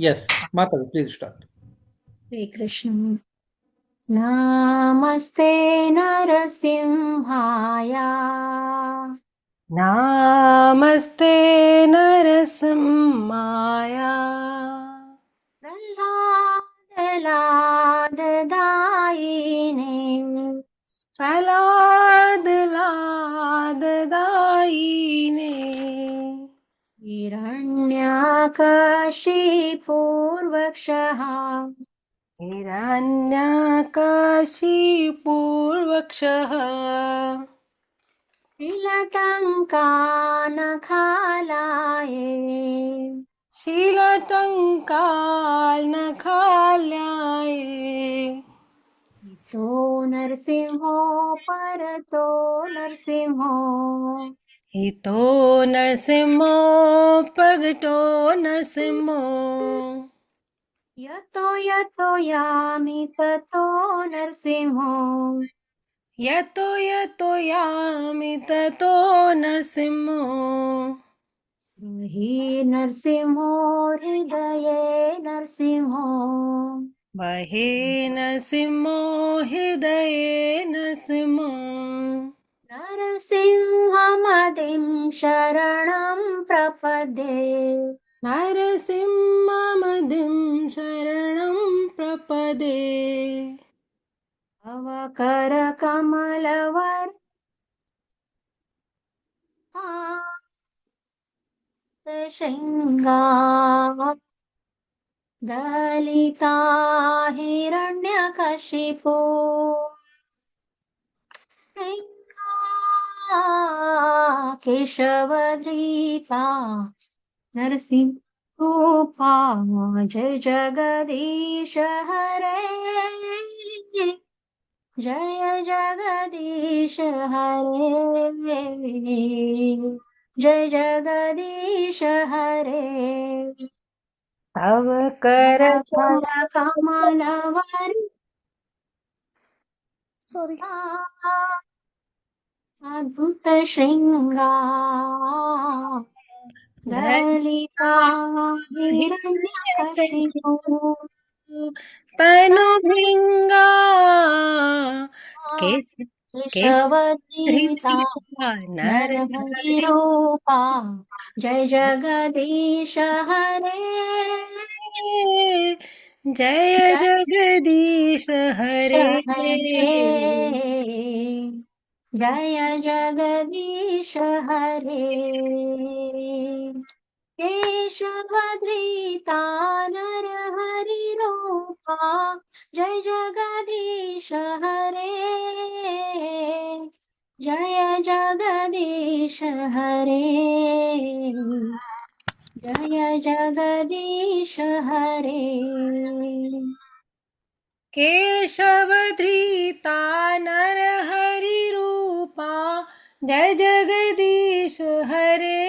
Yes, Mataji, please start. Hare Krishna. Namaste Narasimhaya नामस्ते नरसिंहाया Prahlad Prahlad लाददायिने Hiranyakashiपूर्वक्षः हिरण्यकाशीपूर्वक्षः Tilatankanakalaye शीलटङ्काल्नखाल्याये Ito Narsimho Parato Narsimho हितो नरसिंहो पगटो नरसिंहो Yato yato yami tato Narsimho यतो यतो यामि ततो नरसिंहो Rahi Narsimho Hridaye Narsimho महे नरसिंहो हृदये नरसिंहो Narasimhamadim Sharanam Prapadye नरसिंहमदिं शरणं प्रपदे Avakara Kamalavar Shringa Dalita Hiranyakashipu Shringa Keshavadrita Narsim Rupa Jai Jagadish Hare Jai Jagadish Hare Jai Jagadish Hare तव कर Avakara Kamalavari sorry Adbhuta Shringa Dalita Hiranyakashipu तनु भृंगा के के Keshavadrita धृतिका नर Narahari Hari Rupa Jai Jagadish Hare जय Jai Jagdish हरे Hare Jaya Jagadish Hare Keshavadrita Narahari Rupa Jai Jagadish Hare Jaya Jagadish Hare Jaya Jagadish Hare केशवधृता नर हरि रूपा जय जगदीश हरे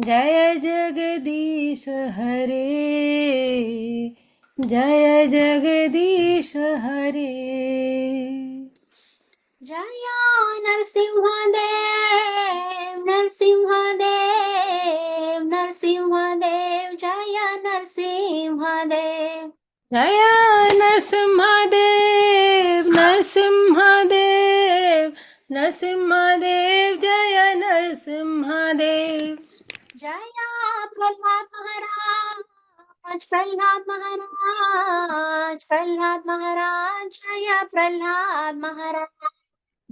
जय जगदीश हरे जय जगदीश हरे Jaya Narsimhadev, Narsimhadev, Narsimhadev, Jaya Narsimhadev. जय नरसिंहदेव नरसिंहदेव नरसिंहदेव जय Narasimhadeva Jaya Prahlad Maharaj, Prahlad Maharaj, Prahlad Maharaj, Jaya Prahlad Maharaj.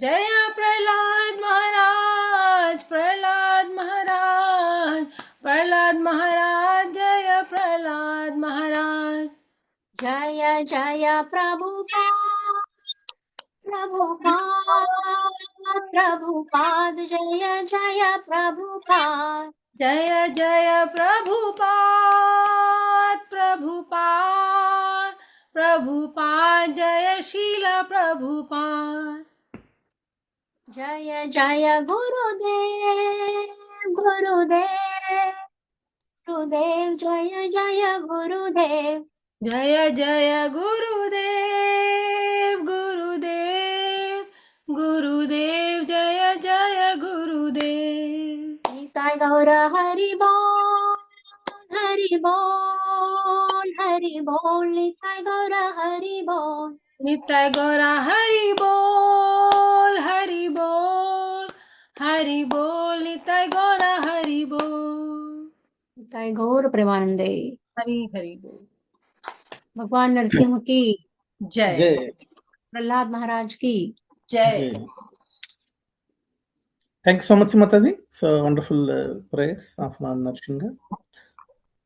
जय प्रहलाद महाराज प्रहलाद महाराज प्रहलाद महाराज जय प्रहलाद महाराज Jaya Jaya Prabhupada, Prabhupada, Prabhupada, Jaya Jaya Prabhupada. जय जय प्रभुपाद प्रभुपाद प्रभुपाद जय शील Prabhupada Jaya Jaya Gurudev, Gurudev, Gurudev, Jaya Jaya Gurudev. जय जय गुरुदेव गुरुदेव गुरुदेव जय जय गुरुदेव Nitai Gaura Haribo, Hari bol, Hari bol, Nitai Gaura Hari bol. Nitai Gaura Hari Bol, Hari Bol, Hari Bol, Nitai Gaura Hari Bol. Nitai Gaur Premanande. Hari Hari Bol. भगवान नरसिंह की जय Jay. Prahlad महाराज की जय Jay. Thank you so much, Mataji. So wonderful prayers of Narsingha.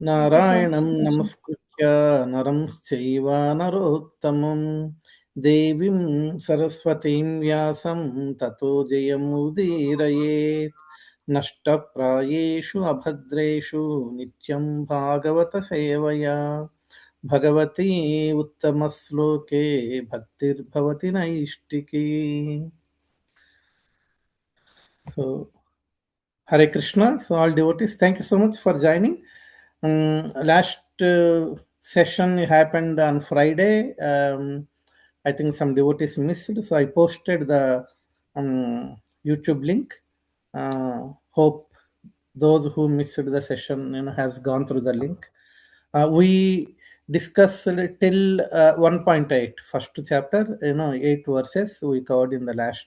Narayanam namaskritya naram chaiva narottamam devim saraswatim vyasam tato jayam udirayet nashtaprayeshu abhadreshu nityam bhagavata sevaya bhagavati uttamasloke bhaktir bhavati naistiki. So Hare Krishna. So, all devotees, thank you so much for joining. Last session happened on Friday. I think some devotees missed, so I posted the YouTube link. Hope those who missed the session, has gone through the link. We discussed till 1.8, first chapter, 8 verses we covered in the last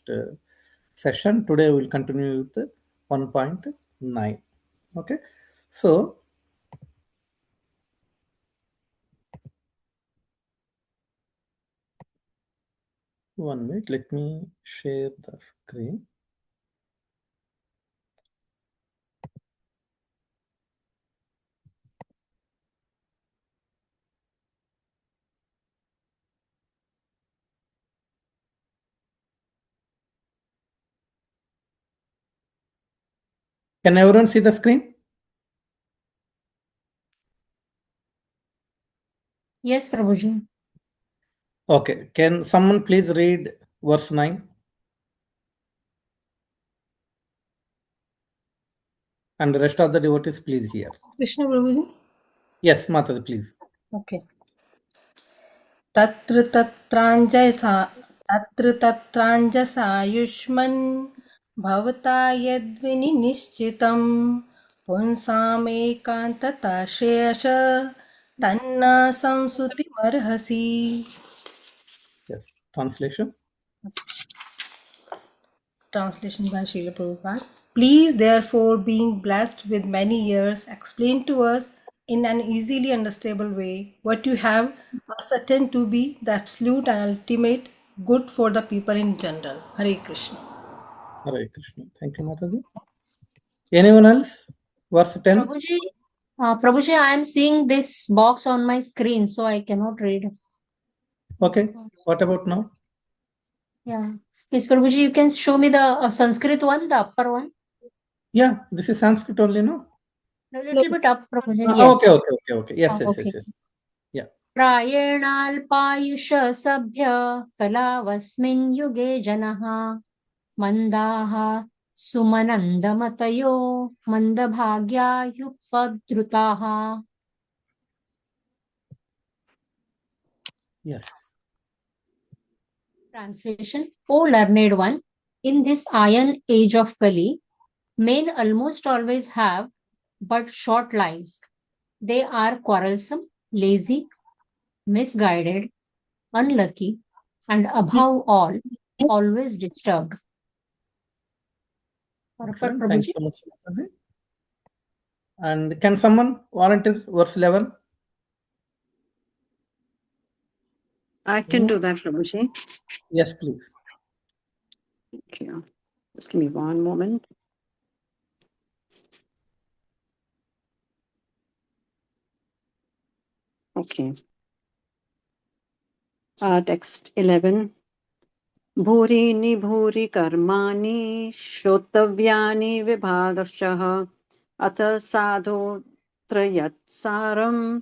session. Today we'll continue with 1.9. Okay, so one minute, let me share the screen. Can everyone see the screen? Yes, Prabhuji. Okay, can someone please read verse 9? And the rest of the devotees, please hear. Krishna Prabhu ji Yes, Mataji, please. Okay तत्र तत्राञ्जसायुष्मन् भवता यद्विनिश्चितं पुंसामेकान्तता शेष तन्न संसुतिमर्हसि. Yes, translation. Translation by Srila Prabhupada. Please, therefore, being blessed with many years, explain to us in an easily understandable way what you have ascertained to be the absolute and ultimate good for the people in general. Hare Krishna. Hare Krishna. Thank you, Mataji. Anyone else? Verse 10. Prabhuji, I am seeing this box on my screen, so I cannot read. Okay, what about now? Yeah. Yes, Prabhuji, you can show me the Sanskrit one, the upper one. Yeah, this is Sanskrit only, no? A little bit up, Prabhuji. Okay, Yes. okay. Yes, Okay. yes. Yeah. प्रायेणाल्पायुष सभ्य कलावस्मिन् युगे जनः मन्दाः सुमनन्दमतयो मन्दभाग्यायुपद्रुताः. Yes. Translation. O learned one, in this iron age of Kali, men almost always have but short lives. They are quarrelsome, lazy, misguided, unlucky, and above all, always disturbed. Excellent. Thanks so much, Mataji. And can someone volunteer verse 11? I can do that, Prabhuji. Yes, please. Thank you. Just give me one moment. Okay. Text 11. Bhuri nibhuri karmani shrotavyani vibhagashah atha sadho trayat saram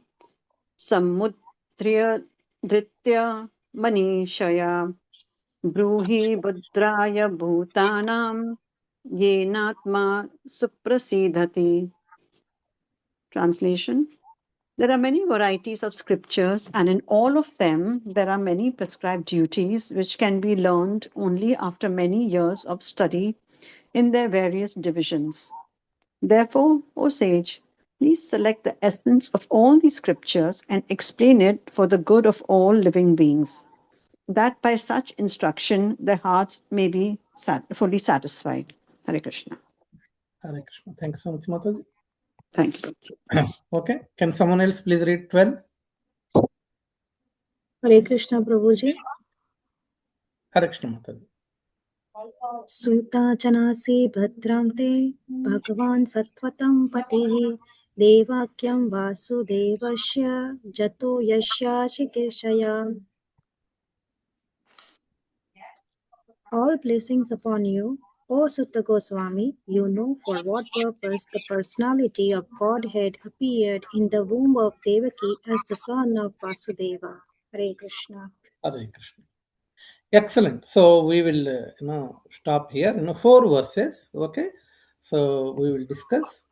samudriya dritya manishaya bruhi budraya bhutanam yenatma suprasidhati. Translation. There are many varieties of scriptures, and in all of them, there are many prescribed duties which can be learned only after many years of study in their various divisions. Therefore, O sage, please select the essence of all these scriptures and explain it for the good of all living beings, that by such instruction their hearts may be fully satisfied. Hare Krishna. Hare Krishna. Thank you so much, Mataji. Thank you. Okay. Can someone else please read 12? Hare Krishna Prabhuji. Hare Krishna, Mataji. सूताचनासि भद्रं ते भगवान् सत्वतं पतिः देवाख्यं वासुदेवस्य जतो यस्याचिकीर्षया. All blessings upon you, O Sutta Goswami. You know for what purpose the personality of Godhead appeared in the womb of Devaki as the son of Vasudeva. Hare Krishna. Hare Krishna. Excellent. So we will, stop here. 4 verses. Okay. So we will discuss.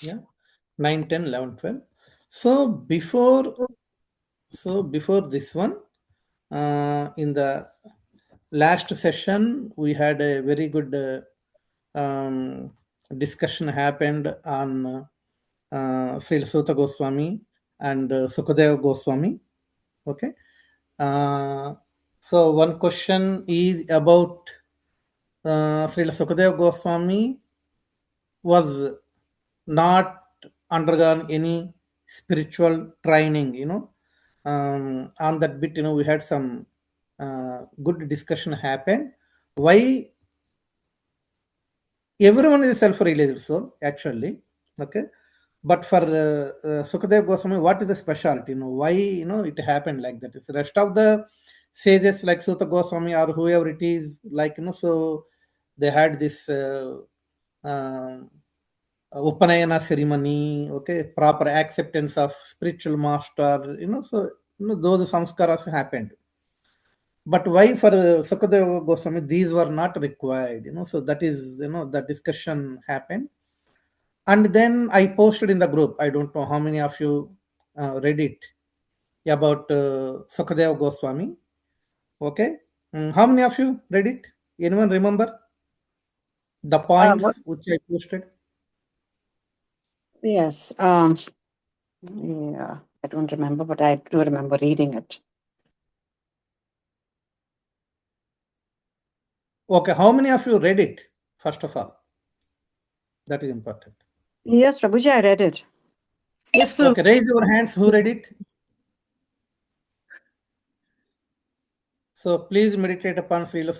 Yeah, 9, 10, 11, 12. So before this one, in the last session, we had a very good discussion happened on Srila Sutta Goswami and Sukadeva Goswami. Okay. So one question is about Srila Sukadeva Goswami was not undergone any spiritual training, on that bit, we had some good discussion happen. Why everyone is a self-realized soul, actually. Okay. But for Sukadeva Goswami, what is the specialty? Why, it happened like that? It's the rest of the sages like Sutta Goswami or whoever it is, like, so they had this Upanayana ceremony, okay, proper acceptance of spiritual master, so, those samskaras happened. But why for Sukadeva Goswami, these were not required, so that is, the discussion happened. And then I posted in the group, I don't know how many of you read it, about Sukadeva Goswami. Okay. How many of you read it? Anyone remember the points which I posted? Yes. Yeah, I don't remember, but I do remember reading it. Okay, how many of you read it, first of all? That is important. Yes, Prabhuji, I read it. Yes, Prabhu. Okay, raise your hands who read it. So please meditate upon Srila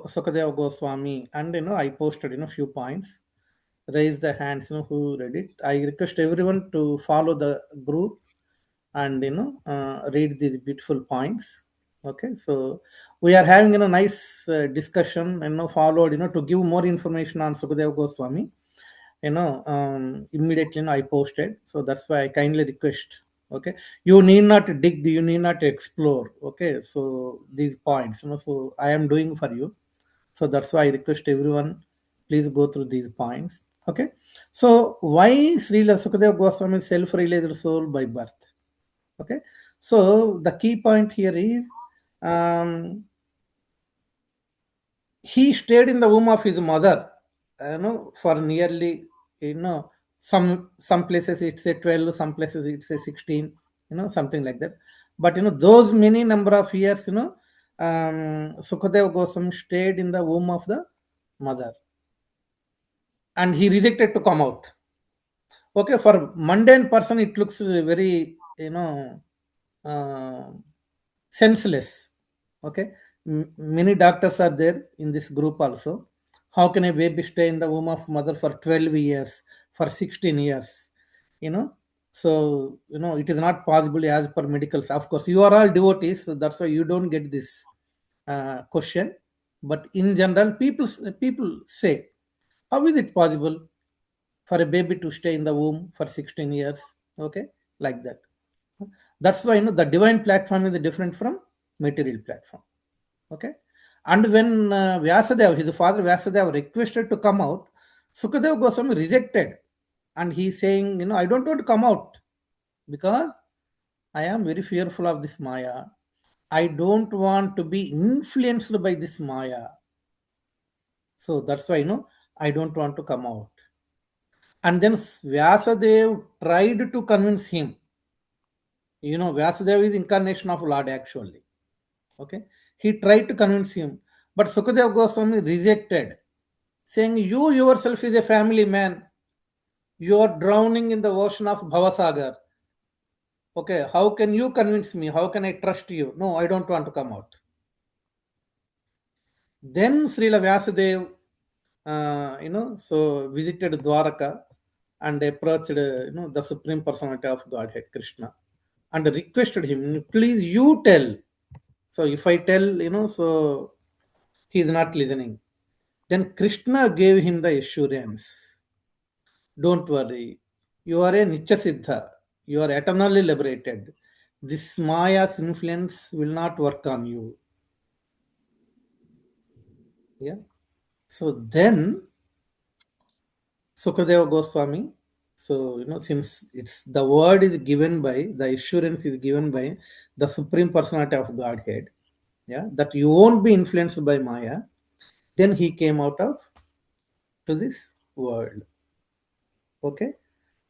Sukadeva Goswami. And, I posted, few points. Raise the hands, who read it. I request everyone to follow the group and, read these beautiful points. Okay, so we are having a nice discussion, followed, to give more information on Sukadeva Goswami. Immediately, I posted. So that's why I kindly request. Okay, you need not dig, you need not explore. Okay, so these points, so I am doing for you. So that's why I request everyone, please go through these points. Okay, so why Srila Sukadeva Goswami is self-realized soul by birth? Okay, so the key point here is he stayed in the womb of his mother, for nearly, some places it's a 12, some places it's a 16, something like that. But those many number of years, Sukadeva Goswami stayed in the womb of the mother, and he rejected to come out. Okay, for mundane person it looks very, uh, senseless. Okay, many doctors are there in this group also. How can a baby stay in the womb of mother for 12 years, for 16 years? So it is not possible as per medicals. Of course, you are all devotees, so that's why you don't get this question. But in general, people say, how is it possible for a baby to stay in the womb for 16 years? Okay, like that. That's why the divine platform is different from material platform. Okay, and when Vyasadeva, his father Vyasadeva, requested to come out, Sukadeva Goswami rejected, and he's saying, I don't want to come out because I am very fearful of this Maya. I don't want to be influenced by this Maya. So that's why, I don't want to come out. And then Vyasadev tried to convince him. Vyasadeva is incarnation of Lord actually. Okay. He tried to convince him. But Sukadeva Goswami rejected, saying, you yourself is a family man. You are drowning in the ocean of Bhavasagar. Okay, how can you convince me? How can I trust you? No, I don't want to come out. Then Srila Vyasadeva, so visited Dwaraka and approached, the Supreme Personality of Godhead, Krishna, and requested him, please you tell. So if I tell, so he is not listening. Then Krishna gave him the assurance. Don't worry. You are a Nitya Siddha. You are eternally liberated. This Maya's influence will not work on you. Yeah. So then Sukadeva Goswami, so since it's the word is given by, the assurance is given by the Supreme Personality of Godhead, yeah, that you won't be influenced by Maya, then he came out of to this world. Okay.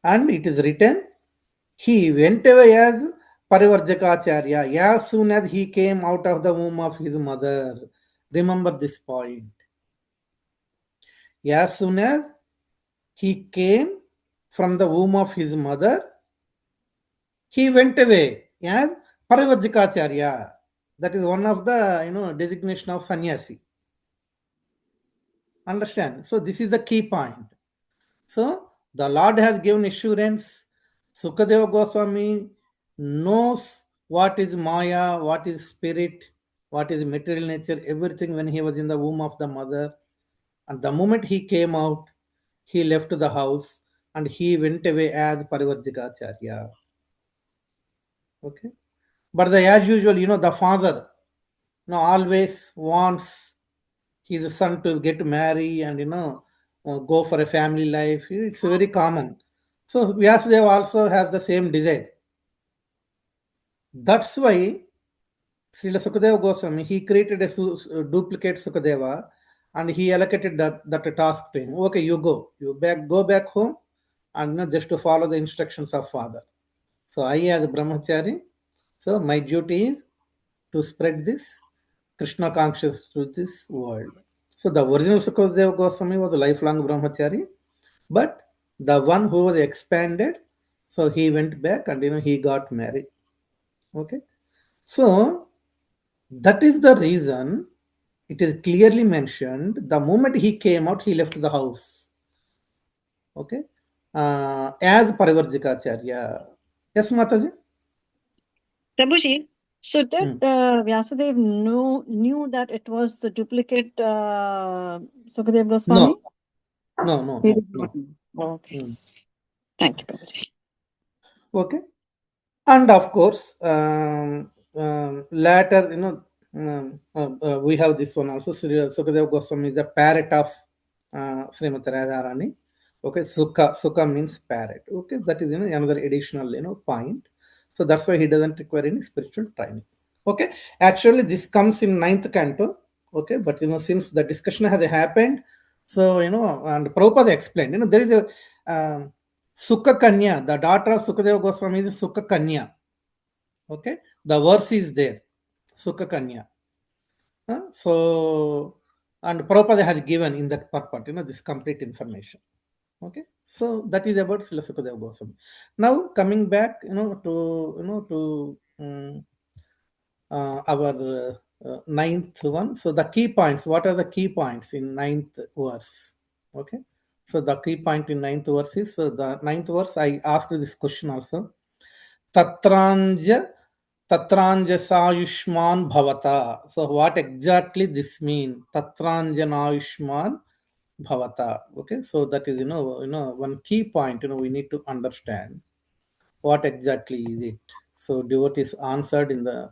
And it is written, he went away as Parivarjakacharya as soon as he came out of the womb of his mother. Remember this point. As soon as he came from the womb of his mother, he went away as Parivarjakacharya. That is one of the designation of sannyasi. Understand? So this is the key point. So the Lord has given assurance. Sukadeva Goswami knows what is Maya, what is spirit, what is material nature, everything when he was in the womb of the mother. And the moment he came out, he left the house and he went away as Parivarjakacharya. Okay. But as usual, the father always wants his son to get married and go for a family life. It's very common. So Vyasadeva also has the same desire. That's why Srila Sukadeva Goswami, he created a duplicate Sukadeva and he allocated that task to him. Okay, you go. Go back home and just to follow the instructions of father. So I as a brahmachari, so my duty is to spread this Krishna consciousness to this world. So the original Sukadeva Goswami was a lifelong brahmachari, but the one who was expanded, so he went back and he got married. Okay. So that is the reason it is clearly mentioned the moment he came out, he left the house. Okay. As Parivarjakacharya. Yes, Mataji? Prabhuji, so did Vyasadeva knew that it was the duplicate Sukadeva Goswami? No. He did not know. Okay. Thank you, Prabhuji. Okay. And of course, later, we have this one also. Sukadeva Goswami is the parrot of Srimati Radharani. Okay, Sukha means parrot. Okay, that is another additional point. So that's why he doesn't require any spiritual training. Okay, actually this comes in 9th canto. Okay, but since the discussion has happened, so and Prabhupada explained, there is a Sukha Kanya, the daughter of Sukadeva Goswami is Sukha Kanya. Okay, the verse is there, Sukha Kanya. So, and Prabhupada has given in that purport, this complete information. Okay, so that is about Srila Sukadeva Goswami. Now coming back, to our ninth one. So the key points. What are the key points in ninth verse? Okay. So the key point in ninth verse is the ninth verse. I asked this question also. Tatranja Sayushman Bhavata. So what exactly this mean? Tatranjanayushman Bhavata. Okay. So that is one key point. We need to understand what exactly is it. So devotees answered in the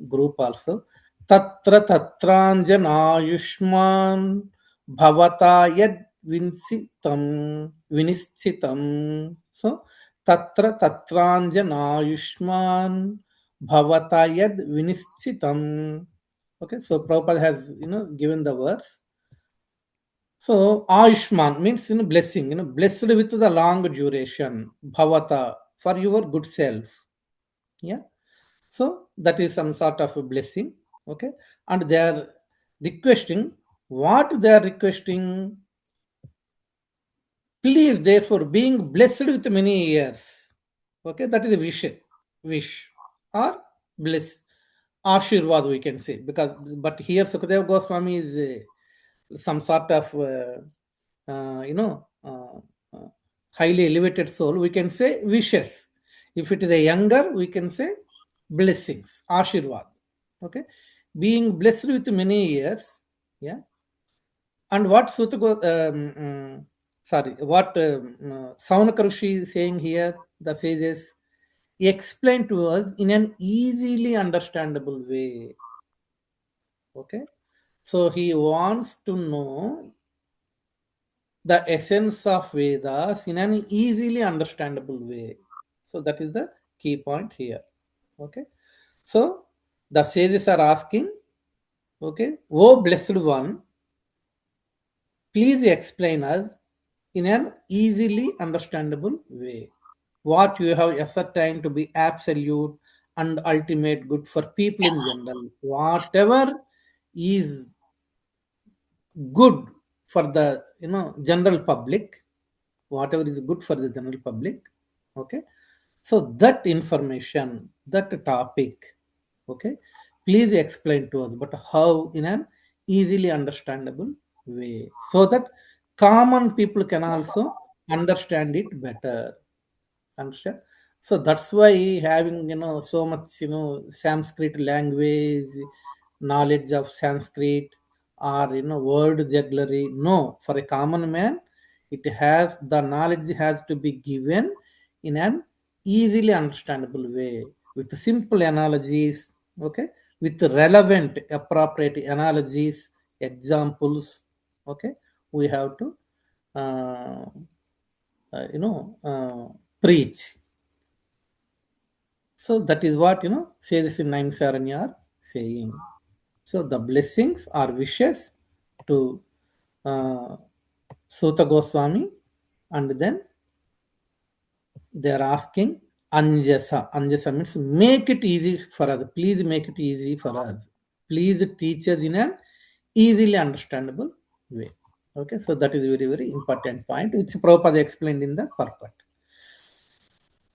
group also. Tatra Tatranjanayushman Bhavata Yad Vinischitam. So Tatra Tatranjanayushman bhavata yad vinischitam. Okay, so Prabhupada has given the verse. So Ayushman means blessing, blessed with the long duration, bhavata, for your good self. Yeah. So that is some sort of a blessing. Okay. And they are requesting, what they are requesting, please, therefore, being blessed with many years. Okay, that is a wish or bliss, Ashirvad, we can say. Because, but here Sukadeva Goswami is some sort of, highly elevated soul. We can say wishes. If it is a younger, we can say blessings, Ashirvad. Okay, being blessed with many years. Yeah. And what what Saunaka Rishi is saying here, the sages explain to us in an easily understandable way. Okay, so he wants to know the essence of Vedas in an easily understandable way. So that is the key point here. Okay, so the sages are asking, okay, oh blessed one, please explain us in an easily understandable way what you have ascertained to be absolute and ultimate good for people in general. Whatever is good for the general public, whatever is good for the general public. Okay, so that information, that topic, okay, please explain to us, but how in an easily understandable way, so that common people can also understand it better. Understand? So that's why having so much Sanskrit language, knowledge of Sanskrit, or word jugglery. No, for a common man, it has the knowledge has to be given in an easily understandable way with simple analogies. Okay, with relevant, appropriate analogies, examples. Okay, we have to uh, preach. So that is what says in Naimisaranya are saying. So the blessings are wishes to uh, Suta Goswami, and then they are asking Anjasa. Anjasa means make it easy for us. Please make it easy for us. Please teach us in an easily understandable way. Okay, so that is very, very important point, which Prabhupada explained in the purport.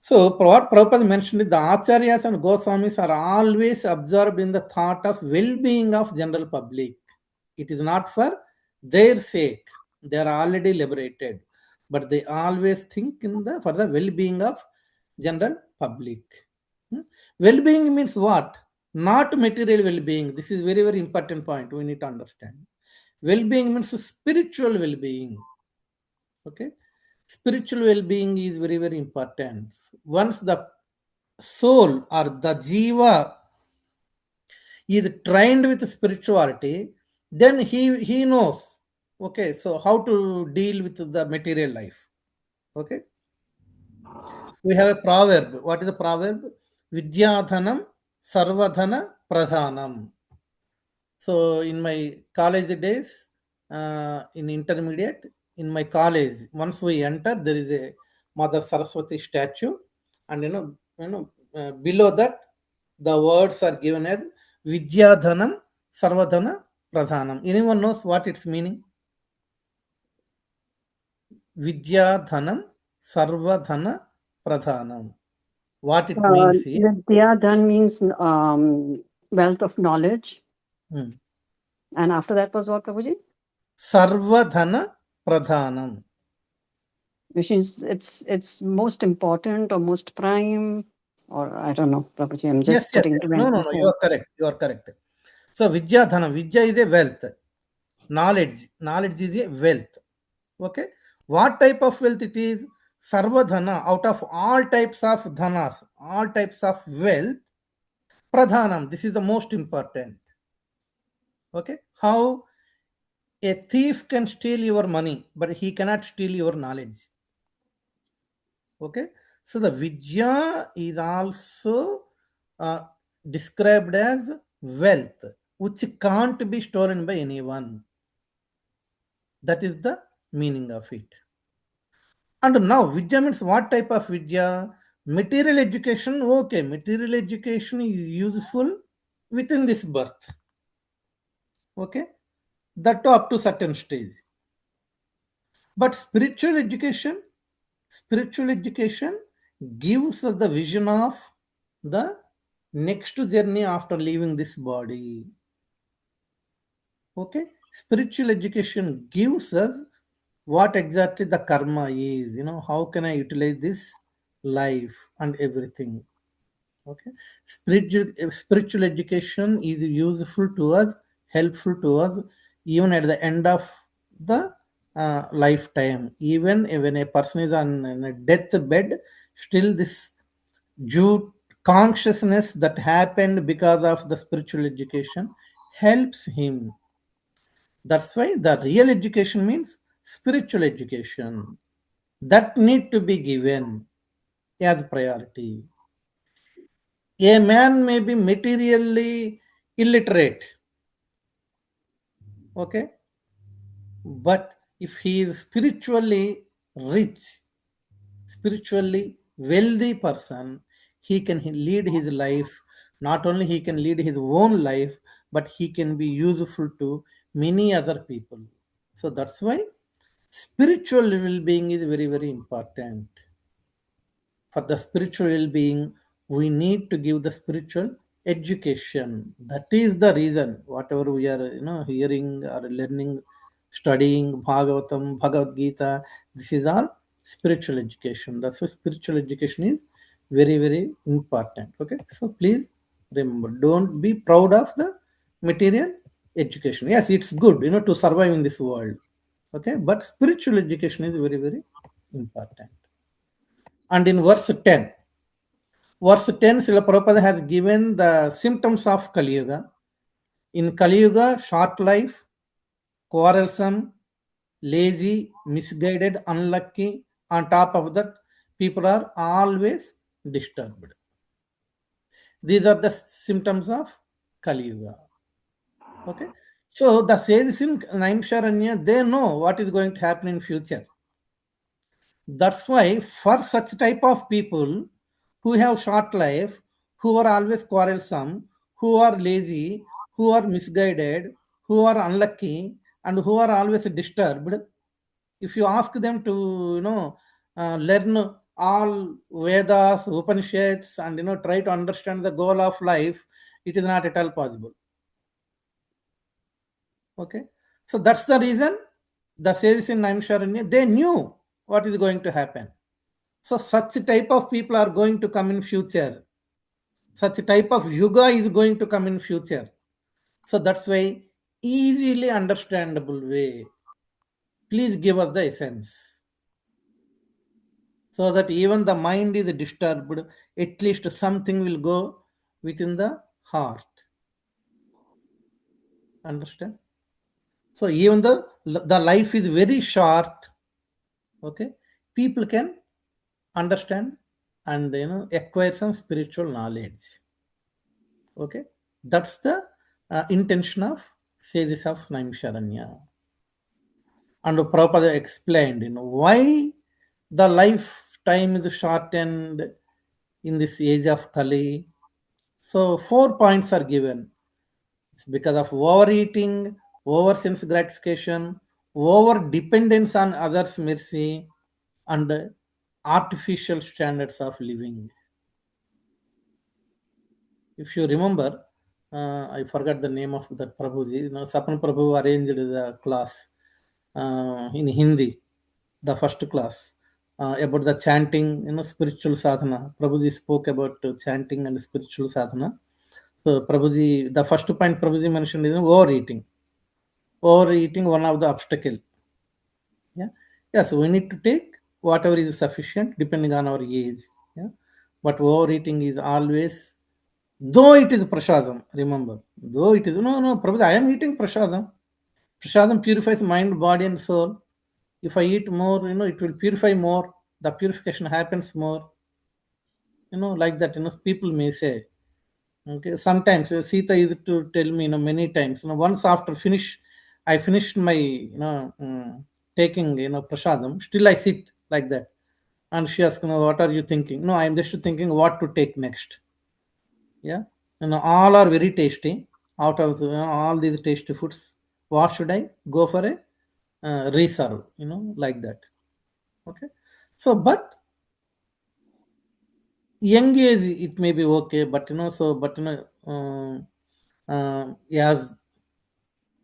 So, what Prabhupada mentioned is the Acharyas and Goswamis are always absorbed in the thought of well-being of general public. It is not for their sake; they are already liberated, but they always think in the for the well-being of general public. Hmm? Well-being means what? Not material well-being. This is very, very important point. We need to understand. Well-being means spiritual well-being. Okay, spiritual well-being is very, very important. Once the soul or the jiva is trained with spirituality, then he knows, okay, so how to deal with the material life. Okay, we have a proverb. What is the proverb? Vidyadhanam sarvadhana pradhanam. So in my college days, in intermediate, in my college, once we enter, there is a Mother Saraswati statue, and below that, the words are given as Vidyadhanam Sarvadhana Pradhanam. Anyone knows what its meaning? Vidyadhanam Sarvadhana Pradhanam. What it means is Vidya dhan means wealth of knowledge. hmm, And after that was what, Prabhuji? Sarvadhana Pradhanam. Which is it's most important or most prime, or I don't know, Prabhuji. I'm Yes, just yes, putting yes. into No, no, mental no. You form. are correct. You are correct. So Vidya Dhana. Vidya is a wealth. Knowledge. Knowledge is a wealth. Okay. What type of wealth it is? Sarva Dhana. Out of all types of dhanas, all types of wealth, Pradhanam. This is the most important. Okay. How a thief can steal your money, but he cannot steal your knowledge. Okay, so the vidya is also described as wealth, which can't be stolen by anyone. That is the meaning of it. And now, Vidya means what type of Vidya? Material education, okay, material education is useful within this birth. Okay, that too up to certain stage. But spiritual education gives us the vision of the next journey after leaving this body. Okay, spiritual education gives us what exactly the karma is, how can I utilize this life and everything. Okay, spiritual education is useful to us, helpful to us, even at the end of the lifetime. Even when a person is on a deathbed, still this due consciousness that happened because of the spiritual education helps him. That's why the real education means spiritual education that need to be given as priority. A man may be materially illiterate, okay, but if he is spiritually rich, spiritually wealthy person, he can lead his life. Not only he can lead his own life, but he can be useful to many other people. So that's why spiritual well-being is very, very important. For the spiritual well-being, we need to give the spiritual education. That is the reason whatever we are hearing or learning, studying Bhagavatam, Bhagavad Gita, this is all spiritual education. That's why spiritual education is very, very important. Okay, so please remember, don't be proud of the material education. Yes, it's good to survive in this world. Okay, but spiritual education is very, very important. And in verse 10, Srila Prabhupada has given the symptoms of Kali Yuga. In Kali Yuga, short life, quarrelsome, lazy, misguided, unlucky. On top of that, people are always disturbed. These are the symptoms of Kali Yuga. Okay. So the sages in Naimsharanya, they know what is going to happen in future. That's why for such type of people who have short life, who are always quarrelsome, who are lazy, who are misguided, who are unlucky, and who are always disturbed, if you ask them to learn all Vedas, Upanishads, and try to understand the goal of life, it is not at all possible. Okay, so that's the reason the sages in Naimsharanya, they knew what is going to happen. So such type of people are going to come in future. Such type of yuga is going to come in future. So that's why easily understandable way. Please give us the essence. So that even the mind is disturbed, at least something will go within the heart. Understand? So even the life is very short, okay, people can understand and acquire some spiritual knowledge. Okay, that's the intention of sages of Naimsharanya. And Prabhupada explained why the lifetime is shortened in this age of Kali. So 4 points are given. It's because of overeating, over sense gratification, over dependence on others' mercy, and artificial standards of living. If you remember, I forgot the name of that Prabhuji. Sapan Prabhu arranged the class in Hindi, the first class about the chanting, spiritual sadhana. Prabhuji spoke about chanting and spiritual sadhana. So Prabhuji, the first point Prabhuji mentioned is overeating. Overeating, one of the obstacle. Yeah. Yes, we need to take whatever is sufficient depending on our age. Yeah. But overeating is always, though it is prasadam, remember, though it is, no, Prabhupada, I am eating prasadam. Prasadam purifies mind, body, and soul. If I eat more, it will purify more. The purification happens more. Like that, people may say. Okay, sometimes Sita used to tell me, many times, once after I finished my, taking, prasadam, still I sit like that. And she asked, what are you thinking? No, I'm just thinking what to take next. Yeah, all are very tasty. Out of all these tasty foods, what should I go for a reserve? Like that. Okay, so but young age it may be okay, but as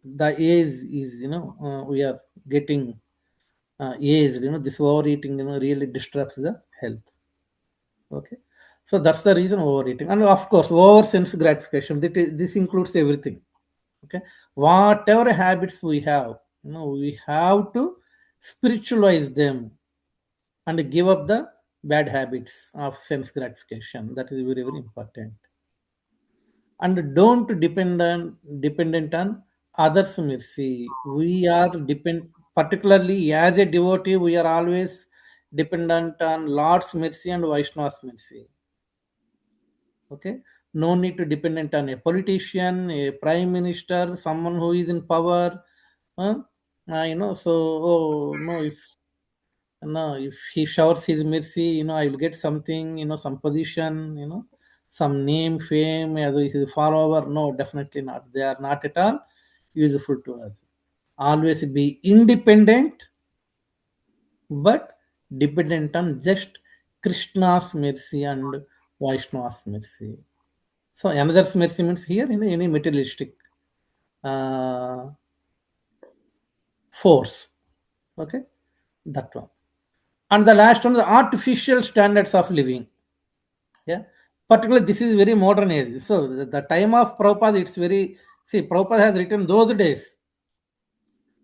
the age is, we are getting aged, this overeating, really disrupts the health. Okay, so that's the reason overeating, and of course over sense gratification, this includes everything. Okay, whatever habits we have, we have to spiritualize them and give up the bad habits of sense gratification. That is very, very important. And don't dependent on others mercy. We are particularly as a devotee, we are always dependent on Lord's mercy and Vaishnava's mercy. Okay, no need to dependent on a politician, a prime minister, someone who is in power. huh? So, oh no, if he showers his mercy, I will get something, some position, some name, fame as his follower. No, definitely not. They are not at all useful to us. Always be independent, but dependent on just Krishna's mercy and Vaishnava's mercy. So another mercy means here in any materialistic uh, force. Okay, that one. And the last one, the artificial standards of living. Yeah, particularly this is very modern age. So the time of Prabhupada, it's very, see, Prabhupada has written those days.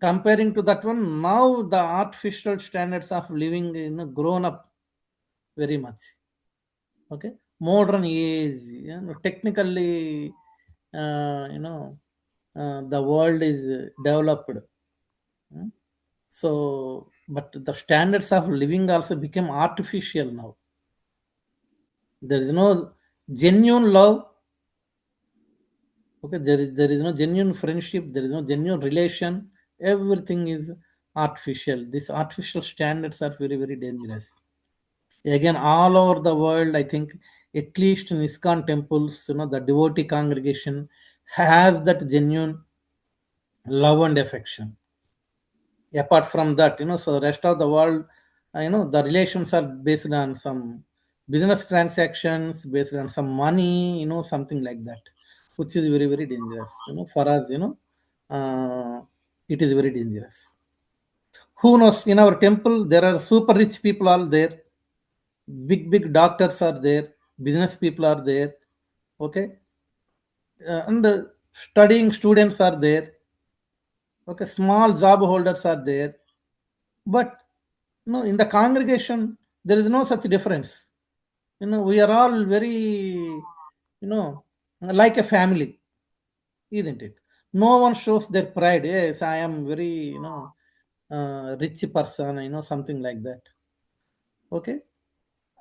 Comparing to that one, now the artificial standards of living, grown up very much. Okay, modern age, technically, the world is developed. Hmm. So, but the standards of living also become artificial now. There is no genuine love. Okay, there is no genuine friendship, there is no genuine relation. Everything is artificial. These artificial standards are very, very dangerous. Again, all over the world, I think at least in ISKCON temples, the devotee congregation has that genuine love and affection. Apart from that, so the rest of the world, the relations are based on some business transactions, based on some money, something like that, which is very, very dangerous, for us. It is very dangerous. Who knows, in our temple there are super rich people all there, big doctors are there, business people are there. Okay, and studying students are there. Okay, small job holders are there. But in the congregation, there is no such difference. We are all very, like a family, isn't it? No one shows their pride. Yes, I am very, rich person, something like that. Okay.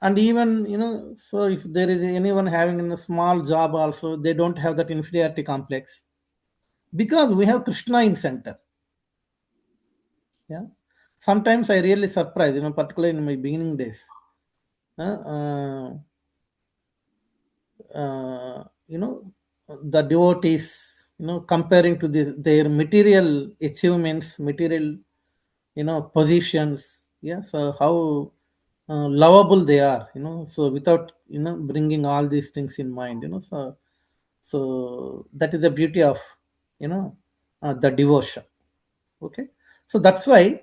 And even, so if there is anyone having a small job also, they don't have that inferiority complex because we have Krishna in center. Yeah. Sometimes I really surprised, particularly in my beginning days. Uh, the devotees, comparing to their material achievements, material, positions. Yeah, so how lovable they are, so without, bringing all these things in mind, so that is the beauty of, the devotion. Okay, so that's why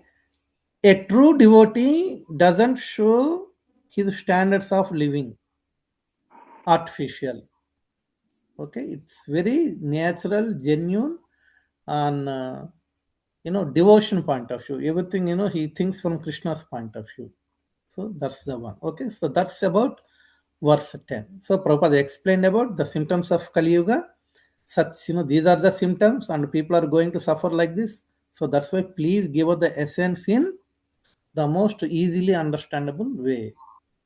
a true devotee doesn't show his standards of living artificial. Okay, it's very natural, genuine, and devotion point of view. Everything, he thinks from Krishna's point of view. So that's the one. Okay, so that's about verse 10. So Prabhupada explained about the symptoms of Kali Yuga. Such, these are the symptoms, and people are going to suffer like this. So that's why please give us the essence in the most easily understandable way.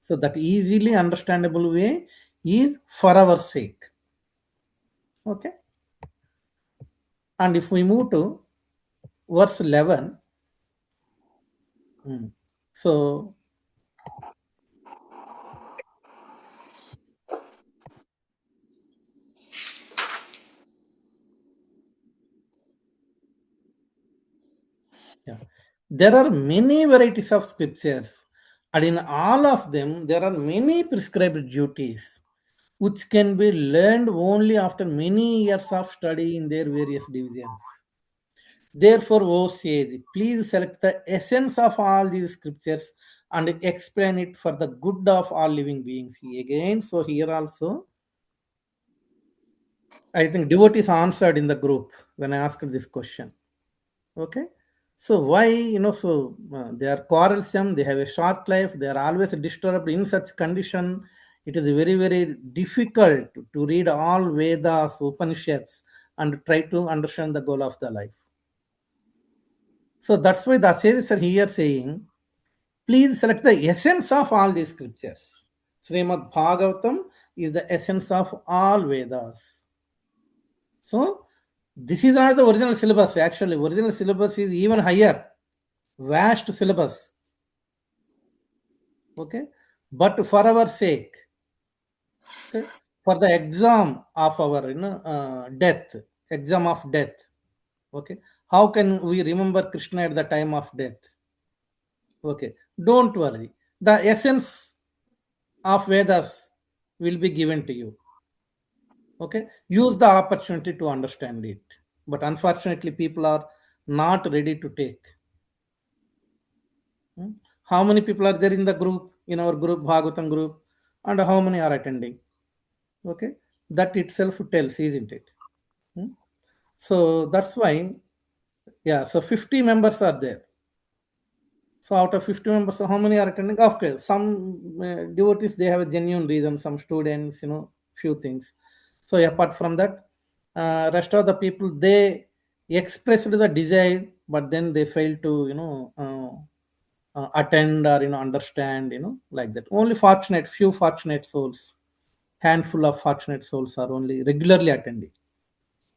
So that easily understandable way is for our sake. Okay. And if we move to verse 11, so yeah, there are many varieties of scriptures, and in all of them, there are many prescribed duties which can be learned only after many years of study in their various divisions. Therefore, O sage, please select the essence of all these scriptures and explain it for the good of all living beings. Again, so here also, I think devotees answered in the group when I asked this question. Okay. So why, they are quarrelsome, they have a short life, they are always disturbed in such condition. It is very, very difficult to read all Vedas, Upanishads, and try to understand the goal of the life. So that's why the sages are here saying, please select the essence of all these scriptures. Srimad Bhagavatam is the essence of all Vedas. So this is not the original syllabus. Actually, original syllabus is even higher, vast syllabus. Okay, but for our sake, okay, for the exam of our death, exam of death. Okay, how can we remember Krishna at the time of death? Okay, don't worry. The essence of Vedas will be given to you. Okay, use the opportunity to understand it. But unfortunately, people are not ready to take. How many people are there in the group, in our group, Bhagavatam group, and how many are attending? Okay, that itself tells, isn't it? So that's why, yeah, so 50 members are there. So out of 50 members, how many are attending? Of course, some devotees, they have a genuine reason, some students, few things. So apart from that, rest of the people, they expressed the desire, but then they fail to, attend or, understand, like that. Only fortunate, few fortunate souls, handful of fortunate souls are only regularly attending.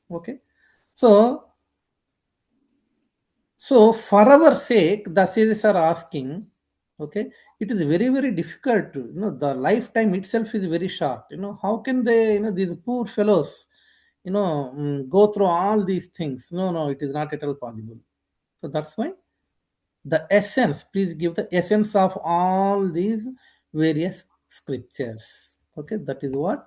Okay. So, for our sake, the sages are asking, okay, it is very, very difficult to, the lifetime itself is very short. How can they, these poor fellows, go through all these things? No, no, it is not at all possible. So that's why the essence, please give the essence of all these various scriptures. Okay, that is what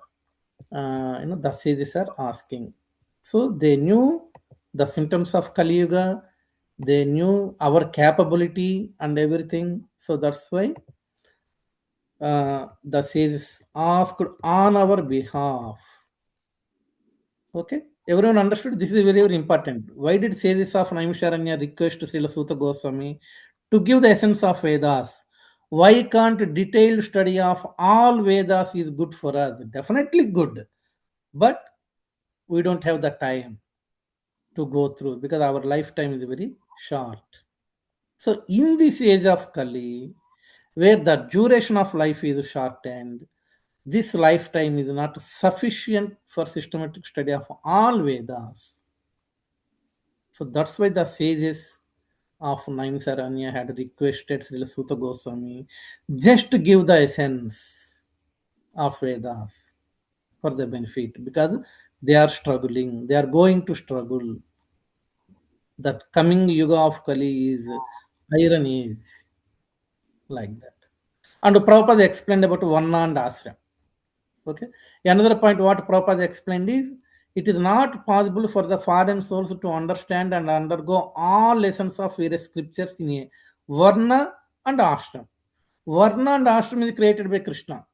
the sages are asking. So they knew the symptoms of Kali Yuga, they knew our capability and everything. So that's why the sages asked on our behalf. Okay, everyone understood. This is very, very important. Why did sages of Naimisharanya request Srila Sutta Goswami to give the essence of Vedas? Why can't detailed study of all Vedas is good for us? Definitely good, but we don't have the time to go through because our lifetime is very short. So, in this age of Kali, where the duration of life is shortened, this lifetime is not sufficient for systematic study of all Vedas. So that's why the sages of Naimisaranya had requested Srila Sutta Goswami just to give the essence of Vedas for the benefit because they are struggling, they are going to struggle. That coming Yuga of Kali is iron age, like that. And Prabhupada explained about Varna and Ashram. Okay. Another point what Prabhupada explained is it is not possible for the foreign souls to understand and undergo all lessons of various scriptures in a Varna and Ashram. Varna and Ashram is created by Krishna.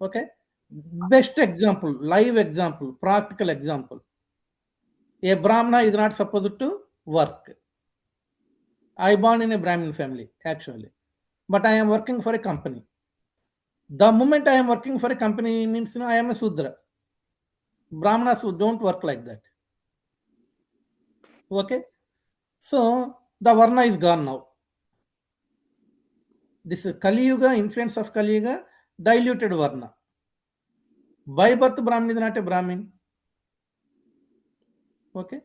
Okay. Best example, live example, practical example. A Brahmana is not supposed to work. I born in a Brahmin family, actually. But I am working for a company. The moment I am working for a company means I am a Sudra. Brahmanas who don't work like that. Okay. So the Varna is gone now. This is Kali Yuga, influence of Kali Yuga, diluted Varna. By birth, Brahmin is not a Brahmin. Okay.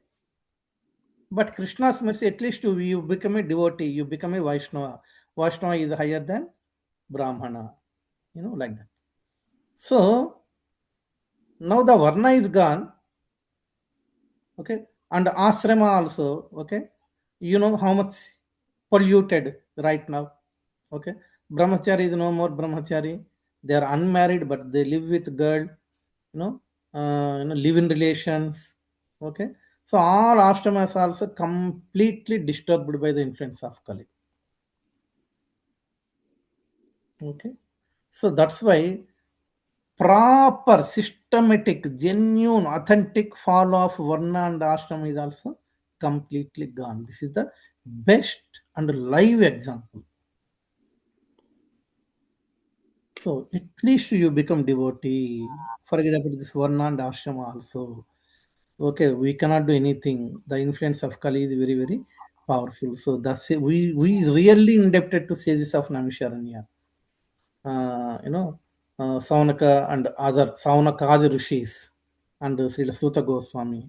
But Krishna's mercy, at least you become a devotee, you become a Vaishnava. Vaishnava is higher than Brahmana, like that. So now the Varna is gone, okay, and Asrama also, okay. You know how much polluted right now, okay. Brahmachari is no more Brahmachari. They are unmarried, but they live with girl, you know, live in relations, okay. So all ashramas are also completely disturbed by the influence of Kali. Okay, so that's why proper, systematic, genuine, authentic fall of Varna and Ashram is also completely gone. This is the best and live example. So at least you become devotee. Forget about this Varna and Ashram also. Okay, we cannot do anything. The influence of Kali is very, very powerful. So that's it. We really indebted to sages of Namisharanya. Saunaka and other Saunakadi rishis, and Srila Suta Goswami,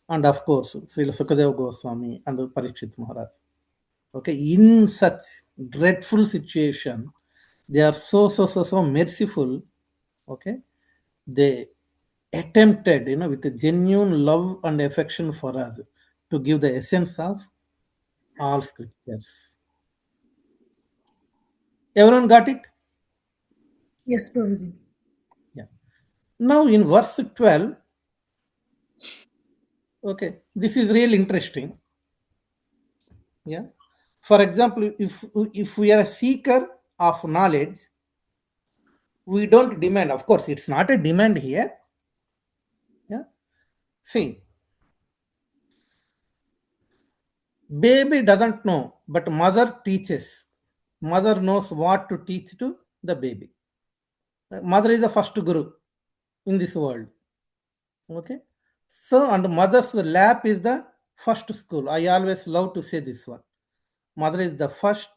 and of course Srila Sukadeva Goswami and Parikshit Maharaj. Okay, in such dreadful situation, they are so merciful. Okay, they attempted, with a genuine love and affection for us to give the essence of all scriptures. Everyone got it? Yes, Prabhuji. Yeah. Now in verse 12, okay, this is really interesting. Yeah. For example, if we are a seeker of knowledge, we don't demand. Of course, it's not a demand here. Yeah. See, baby doesn't know, but mother teaches. Mother knows what to teach to the baby. Mother is the first guru in this world. Okay. So, and mother's lap is the first school. I always love to say this one. Mother is the first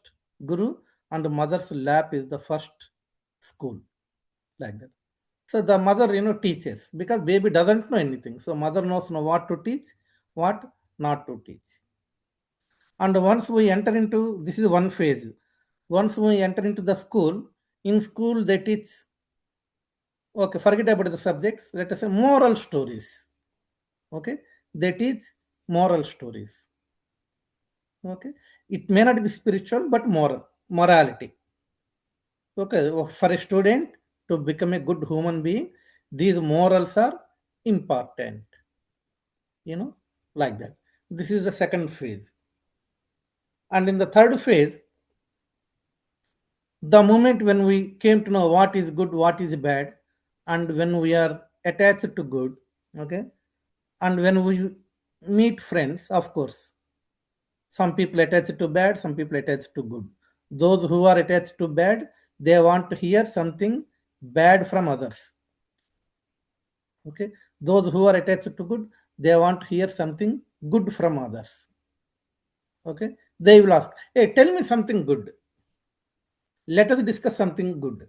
guru, and mother's lap is the first school. Like that. So the mother, teaches because baby doesn't know anything. So mother knows what to teach, what not to teach. And once we enter into, this is one phase. Once we enter into the school, in school they teach, okay, forget about the subjects. Let us say moral stories. Okay, they teach moral stories. Okay, it may not be spiritual, but morality. Okay, for a student to become a good human being, these morals are important, like that. This is the second phase. And in the third phase, the moment when we came to know what is good, what is bad, and when we are attached to good, okay, and when we meet friends, of course, some people attached to bad, some people attached to good. Those who are attached to bad, they want to hear something bad from others. Okay, those who are attached to good, they want to hear something good from others. Okay, they will ask, hey, tell me something good. Let us discuss something good.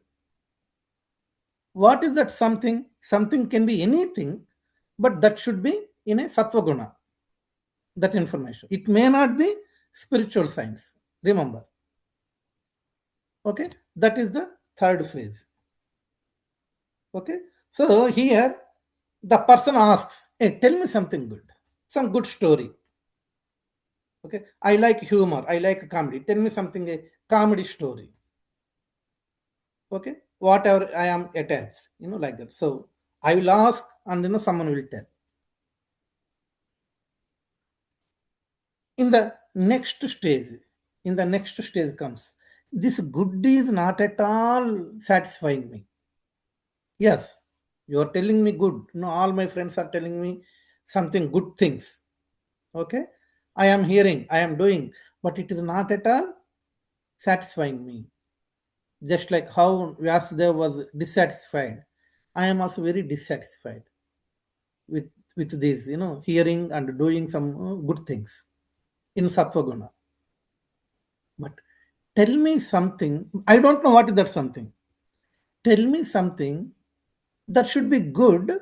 What is that something? Something can be anything, but that should be in a sattva guna. That information. It may not be spiritual science. Remember. Okay, that is the third phase. Okay, so here the person asks, hey, tell me something good, some good story. Okay, I like humor, I like comedy. Tell me something, a comedy story. Okay, whatever I am attached, like that. So I will ask, and someone will tell. In the next stage, comes this good is not at all satisfying me. Yes, you are telling me good. All my friends are telling me something good things. Okay, I am hearing, I am doing, but it is not at all satisfying me. Just like how Vyasadeva was dissatisfied, I am also very dissatisfied with this, hearing and doing some good things in Sattva Guna. But tell me something, I don't know what is that something. Tell me something that should be good,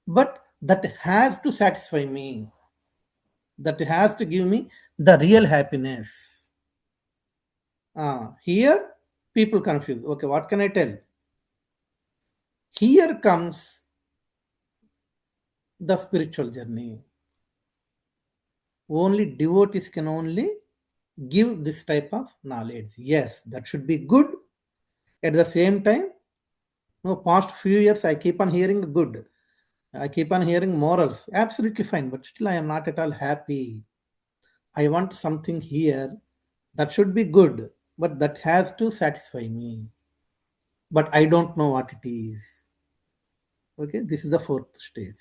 but that has to satisfy me. that has to give me the real happiness. Here, people confuse. Okay, what can I tell? Here comes the spiritual journey. Only devotees can only give this type of knowledge. Yes, that should be good. At the same time, no, past few years I keep on hearing good. I keep on hearing morals. Absolutely fine, but still I am not at all happy. I want something here that should be good, but that has to satisfy me. But I don't know what it is. Okay, this is the fourth stage.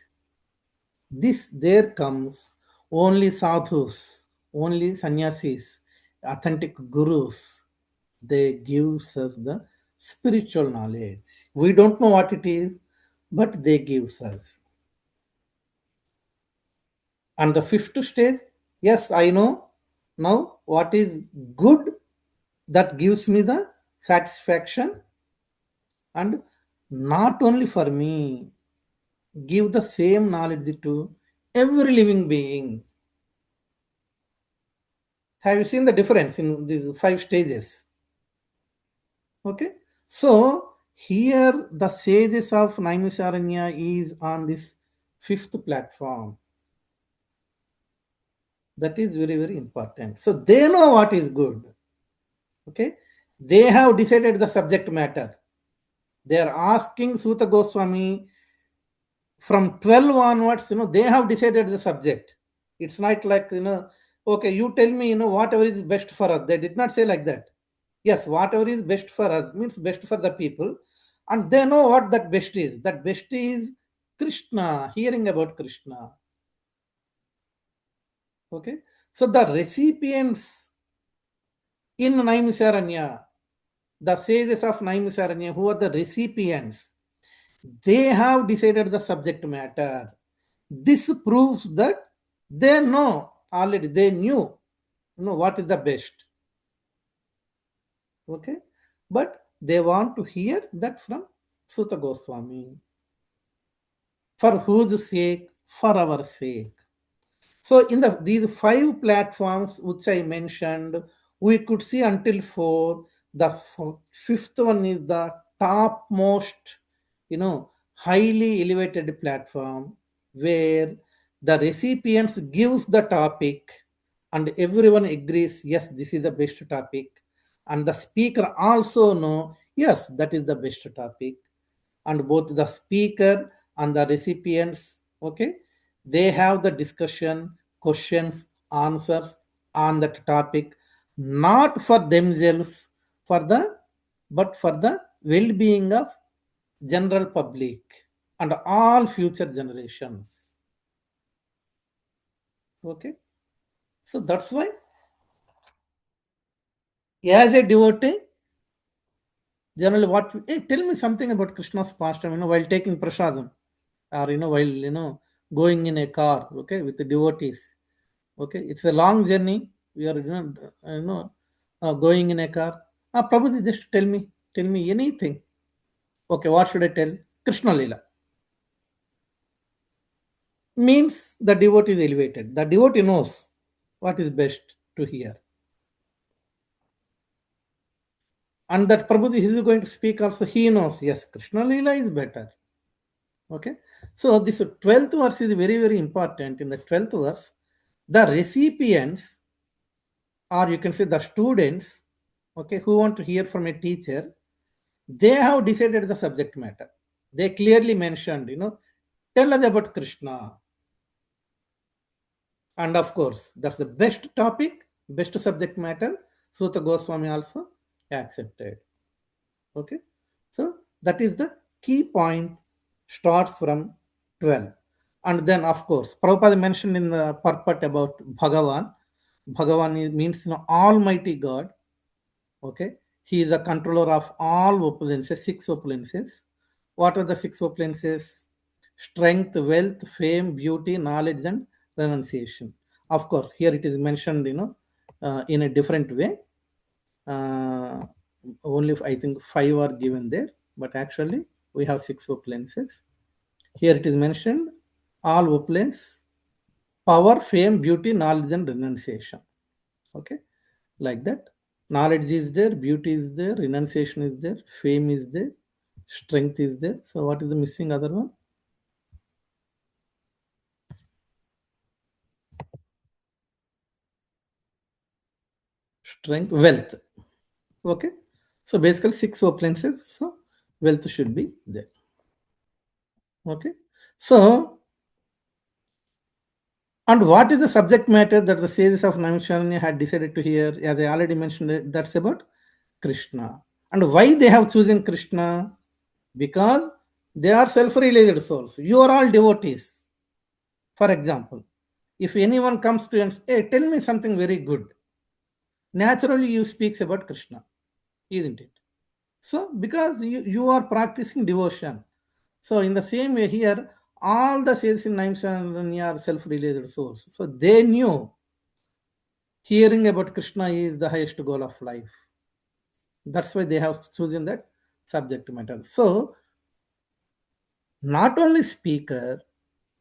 This there comes only sadhus, only sannyasis, authentic gurus. They gives us the spiritual knowledge. We don't know what it is, but they gives us. And the fifth stage, yes, I know now what is good, that gives me the satisfaction, and not only for me, give the same knowledge to every living being. Have you seen the difference in these 5 stages? Okay, so here the sages of Naimisharanya is on this fifth platform. That is very, very important. So they know what is good. Okay, they have decided the subject matter. They are asking Suta Goswami from 12 onwards, they have decided the subject. It's not like, okay, you tell me, whatever is best for us. They did not say like that. Yes, whatever is best for us means best for the people. And they know what that best is. That best is Krishna, hearing about Krishna. Okay, so the recipients in Naimisharanya, the sages of Naimisharanya, who are the recipients, they have decided the subject matter. This proves that they know already, they knew, what is the best. Okay, but they want to hear that from Suta Goswami. For whose sake? For our sake. So in these 5 platforms which I mentioned, we could see until 4. The fifth one is the topmost, highly elevated platform, where the recipients gives the topic and everyone agrees, yes, this is the best topic. And the speaker also know, yes, that is the best topic. And both the speaker and the recipients, okay, they have the discussion, questions, answers on that topic, not for themselves, but for the well-being of general public and all future generations. Okay, so that's why, as a devotee, generally, hey, tell me something about Krishna's pastime, while taking prasadam, or while going in a car, okay, with the devotees. Okay, it's a long journey. We are going in a car. Prabhuji, just tell me anything. Okay, what should I tell? Krishna Leela means the devotee is elevated. The devotee knows what is best to hear, and that Prabhuji is going to speak also. He knows, yes, Krishna Leela is better. Okay, so this 12th verse is very, very important. In the 12th verse, the recipients, or you can say the students, okay, who want to hear from a teacher, they have decided the subject matter. They clearly mentioned, tell us about Krishna. And of course, that's the best topic, best subject matter. Suta Goswami also accepted. Okay, so that is the key point, starts from 12. And then, of course, Prabhupada mentioned in the purport about Bhagavan. Bhagavan means Almighty God. Okay, he is the controller of all opulences, 6 opulences. What are the 6 opulences? Strength, wealth, fame, beauty, knowledge, and renunciation. Of course, here it is mentioned, in a different way. Only I think 5 are given there, but actually we have 6 opulences. Here it is mentioned all opulence, power, fame, beauty, knowledge, and renunciation. Okay, like that. Knowledge is there, beauty is there, renunciation is there, fame is there, strength is there. So, what is the missing other one? Strength, wealth. Okay, so basically 6 opulences. So, wealth should be there. Okay, so and what is the subject matter that the sages of Naimisharanya had decided to hear? As I already mentioned, that's about Krishna. And why they have chosen Krishna? Because they are self-realized souls. You are all devotees. For example, if anyone comes to you and says, hey, tell me something very good, naturally you speaks about Krishna, isn't it? So, because you are practicing devotion. So, in the same way here, all the sages in Naimisharanya are self-realized souls. So, they knew hearing about Krishna is the highest goal of life. That's why they have chosen that subject matter. So, not only speaker,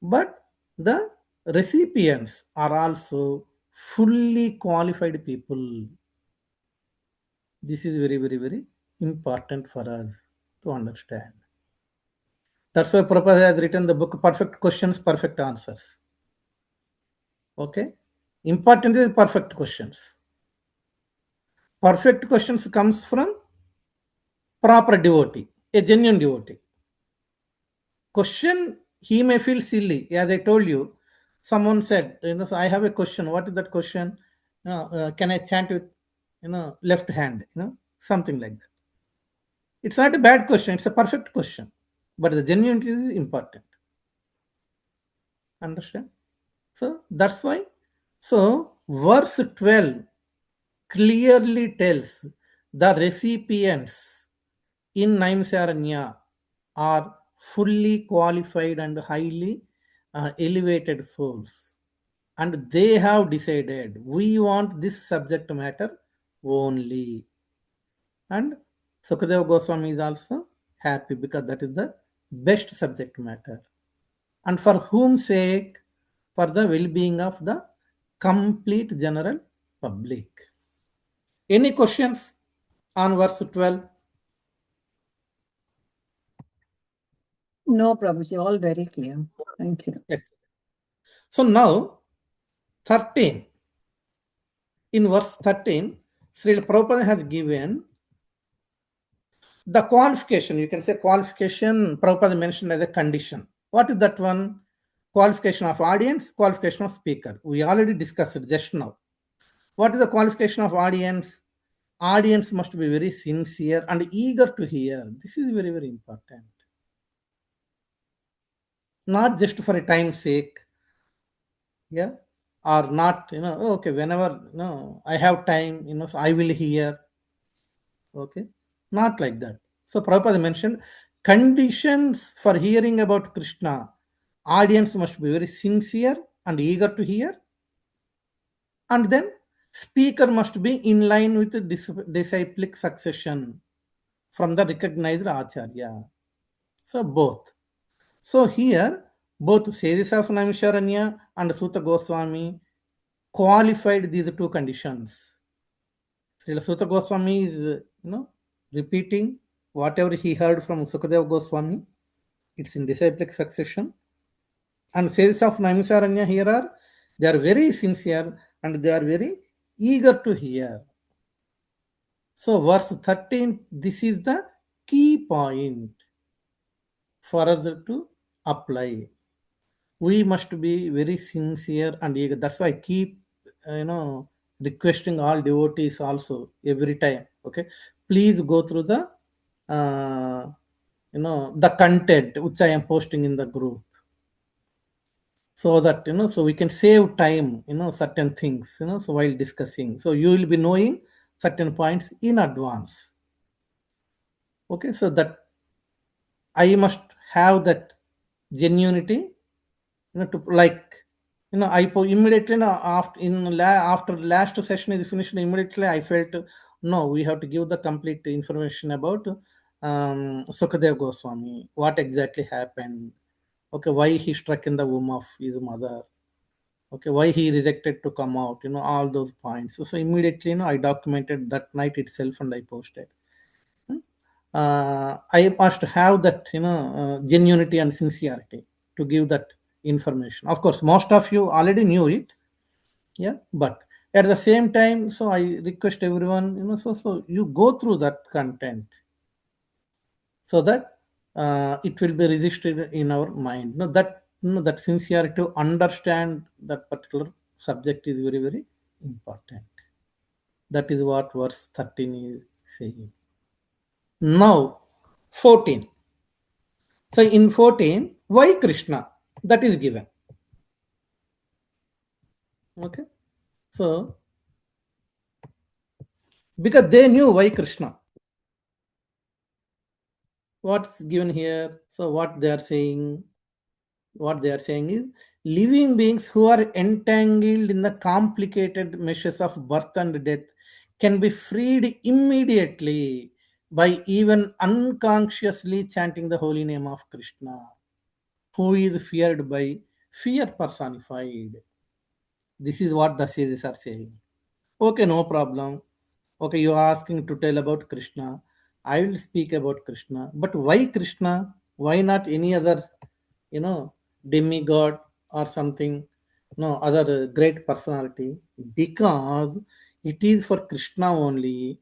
but the recipients are also fully qualified people. This is very, very, very important for us to understand. That's why Prabhupada has written the book Perfect Questions, Perfect Answers. Okay? Important is perfect questions. Perfect questions comes from proper devotee, a genuine devotee. Question he may feel silly. As I told you, someone said, so I have a question. What is that question? Can I chant with, left hand? Something like that. It's not a bad question. It's a perfect question, but the genuinity is important. Understand? So that's why. So verse 12 clearly tells the recipients in Naimsaranya are fully qualified and highly elevated souls. And they have decided we want this subject matter only. And Sukadeva Goswami is also happy because that is the best subject matter. And for whom sake? For the well being of the complete general public. Any questions on verse 12? No, Prabhuji, all very clear. Thank you. Excellent. So now 13. In verse 13, Srila Prabhupada has given the qualification. You can say qualification, Prabhupada mentioned as a condition. What is that one? Qualification of audience, qualification of speaker. We already discussed it just now. What is the qualification of audience? Audience must be very sincere and eager to hear. This is very, very important. Not just for a time's sake, yeah, or not, okay, whenever, I have time, so I will hear. Okay, not like that. So Prabhupada mentioned conditions for hearing about Krishna. Audience must be very sincere and eager to hear, and then speaker must be in line with the disciplic succession from the recognized acharya. So both. So here, both sages of Naimisharanya and Sutta Goswami qualified these two conditions. Srila Sutta Goswami is, repeating whatever he heard from Sukadeva Goswami. It's in disciplic succession. And sages of Naimisaranya here are, they are very sincere and they are very eager to hear. So verse 13, this is the key point for us to apply. We must be very sincere and eager. That's why I keep, requesting all devotees also every time. Okay, please go through the, the content which I am posting in the group, so that so we can save time, certain things, so while discussing. So you will be knowing certain points in advance. Okay, so that I must have that genuinity, to like, immediately, after last session is finished, immediately I felt, no, we have to give the complete information about Sukadev Goswami, what exactly happened, okay, why he struck in the womb of his mother, Okay, why he rejected to come out, all those points. So immediately, I documented that night itself and I posted. I must have that, genuinity and sincerity to give that information. Of course, most of you already knew it, yeah, but at the same time, so I request everyone, so you go through that content so that it will be registered in our mind. That sincerity to understand that particular subject is very, very important. That is what verse 13 is saying. Now, 14. So in 14, why Krishna? That is given. Okay. So because they knew why Krishna. What's given here? So what they are saying is living beings who are entangled in the complicated meshes of birth and death can be freed immediately by even unconsciously chanting the holy name of Krishna, who is feared by fear personified. This is what the sages are saying. Okay, no problem. Okay, you are asking to tell about Krishna. I will speak about Krishna. But why Krishna? Why not any other, you know, demigod or something? No, other great personality? Because it is for Krishna only.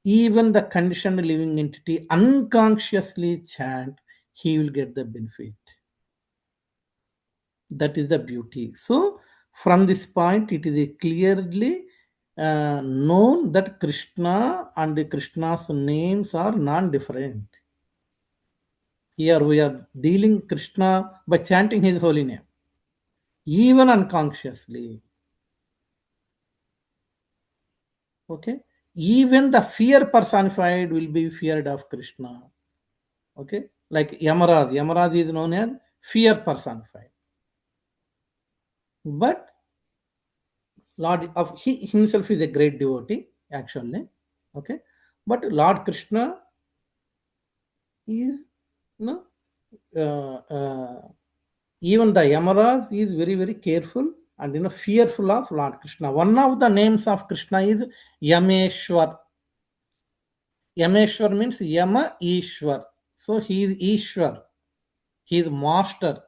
Even the conditioned living entity unconsciously chant, he will get the benefit. That is the beauty. So from this point it is a clearly known that Krishna and Krishna's names are non-different. Here we are dealing Krishna by chanting his holy name even unconsciously. Okay, even the fear personified will be feared of Krishna. Okay, like Yamaraj is known as fear personified, but Lord of he himself is a great devotee, actually. Okay. But Lord Krishna is, you know, even the Yamaraj is very, very careful and, fearful of Lord Krishna. One of the names of Krishna is Yameshwar. Yameshwar means Yama Ishwar. So he is Ishwar. He is master.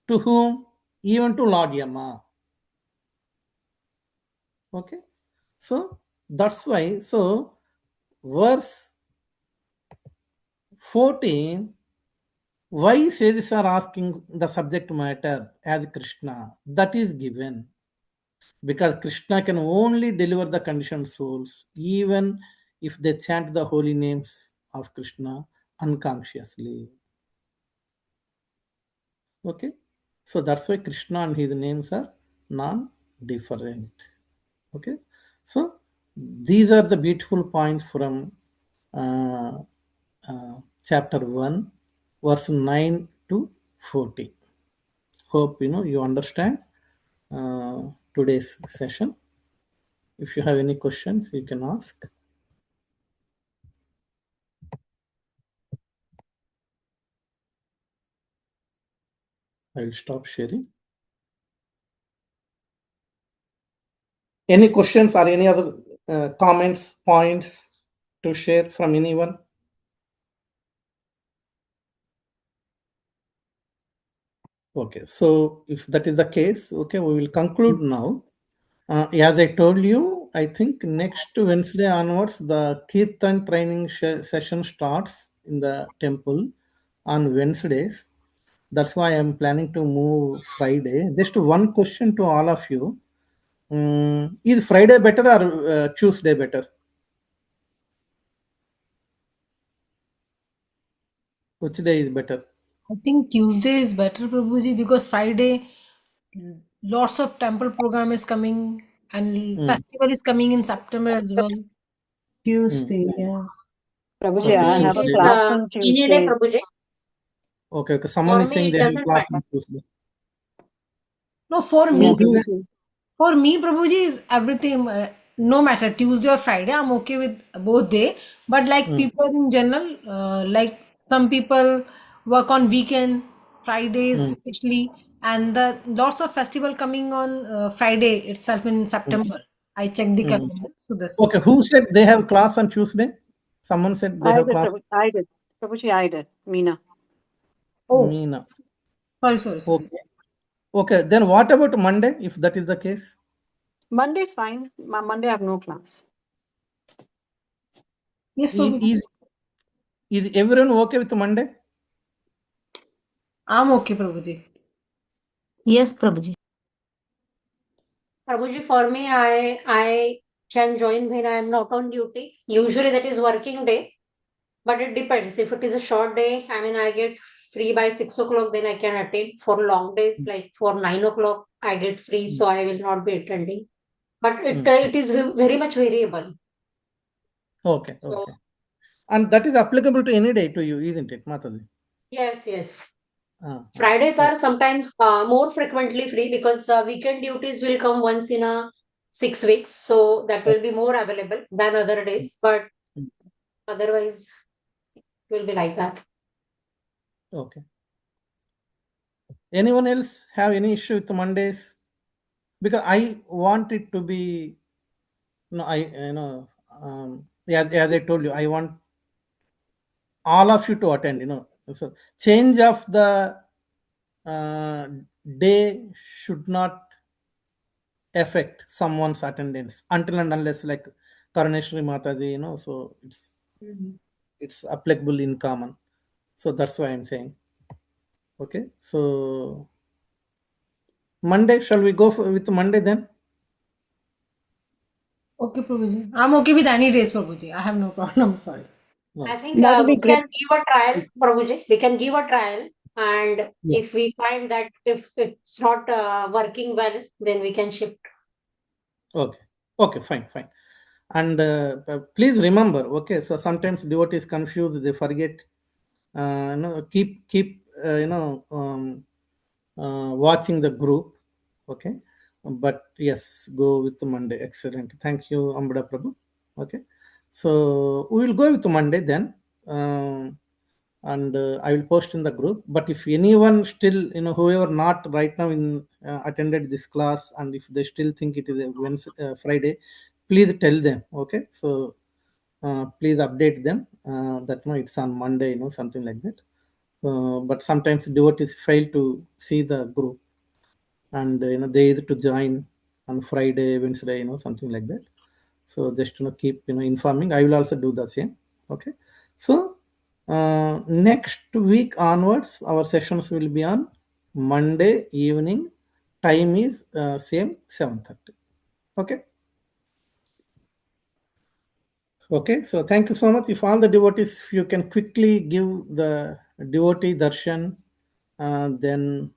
To whom? Even to Lord Yama. Okay. So that's why. So verse 14, why sages are asking the subject matter as Krishna? That is given because Krishna can only deliver the conditioned souls even if they chant the holy names of Krishna unconsciously. Okay, so that's why Krishna and his names are non-different. Okay, so these are the beautiful points from uh, chapter 1, verse 9 to 40. Hope you understand today's session. If you have any questions, you can ask. I will stop sharing. Any questions or any other comments, points to share from anyone? Okay, so if that is the case, okay, we will conclude now. As I told you, I think next Wednesday onwards, the Kirtan training session starts in the temple on Wednesdays. That's why I'm planning to move Friday. Just one question to all of you. Is Friday better or Tuesday better? Which day is better? I think Tuesday is better, Prabhuji, because Friday lots of temple program is coming and Mm, festival is coming in September as well. mm. Tuesday, yeah. Prabhuji, Okay, Maybe I it have a Tuesday. is class on any day, Tuesday. Prabhuji. Okay, okay. Someone For is saying me, they it have doesn't class matter. on Tuesday. No, for Yeah, me, Okay, okay. Prabhuji. for me, Prabhuji is everything. No matter Tuesday or Friday, I'm okay with both day. But like Mm, people in general, like some people work on weekend, Fridays mm, especially, and the lots of festival coming on Friday itself in September. I checked the calendar, so this one. Okay, who said they have class on Tuesday? Someone said they I have did, class. Prabhuji. I did. Prabhuji, I did. Meena. Oh, Meena. sorry. Okay. Okay, then what about Monday, if that is the case? Monday's fine. Monday I have no class. Yes, Is, Prabhuji. is everyone okay with Monday? I'm okay, Prabhuji. Yes, Prabhuji. Prabhuji, for me, I can join when I am not on duty. Usually that is working day, but it depends. If it is a short day, I mean, I get free by 6 o'clock, then I can attend. For long days, like for 9 o'clock, I get free, so I will not be attending. But it is very much variable. Okay, So okay. And that is applicable to any day to you, isn't it, Mataji? yes. Okay. Fridays are sometimes more frequently free because weekend duties will come once in a 6 weeks, so that will be more available than other days. But otherwise, it will be like that. Okay. Anyone else have any issue with Mondays? Because I want it to be, as I told you, I want all of you to attend. So change of the uh, day should not affect someone's attendance until and unless like Karaneshwari Mataji, so it's applicable in common. So that's why I'm saying. Okay. So Monday, shall we go with Monday then? Okay, Prabhuji. I'm okay with any days, Prabhuji. I have no problem. Sorry. I No. think That will be we great. can give a trial, Prabhuji. We can give a trial, and Yeah. if we find that if it's not working well, then we can shift. Okay. Okay. Fine. And please remember. Okay. So sometimes devotees confuse. They forget. Keep. Watching the group. Okay. But yes, go with the Monday. Excellent. Thank you, Ambada Prabhu. Okay. So we will go with Monday then. And I will post in the group. But if anyone still, whoever not right now in attended this class, and if they still think it is a Wednesday, Friday, please tell them. Okay. So please update them that no, it's on Monday, something like that. But sometimes devotees fail to see the group, and they either to join on Friday, Wednesday, something like that. So just keep informing. I will also do the same. Okay. So next week onwards, our sessions will be on Monday evening. Time is same 7:30. Okay. Okay. So thank you so much. If all the devotees, if you can quickly give the devotee darshan, then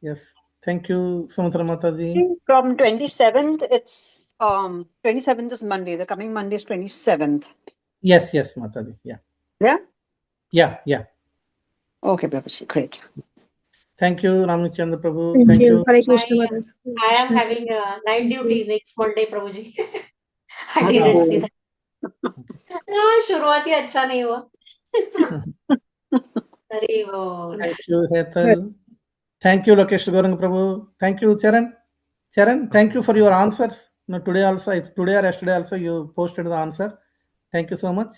yes. Thank you, Sumatra Mataji. From 27th, it's 27th is Monday. The coming Monday is 27th. Yes, Mataji. Yeah. Yeah? Okay, Prabhuji. Great. Thank you, Ramchandra Prabhu. Thank Thank you. you. Hare I Krishna Mother. Hare I am Krishna. having a night Thank duty you. next Monday, Prabhuji. I Hari didn't Oh, see Bol. that. शुरुआत ही अच्छा नहीं हुआ. अरे बोल. thank you, Hetal. Thank you, Lokesh Gorang Prabhu. Thank you, Charan. Charan, thank you for your answers. Today also, today or yesterday also, you posted the answer. Thank you so much.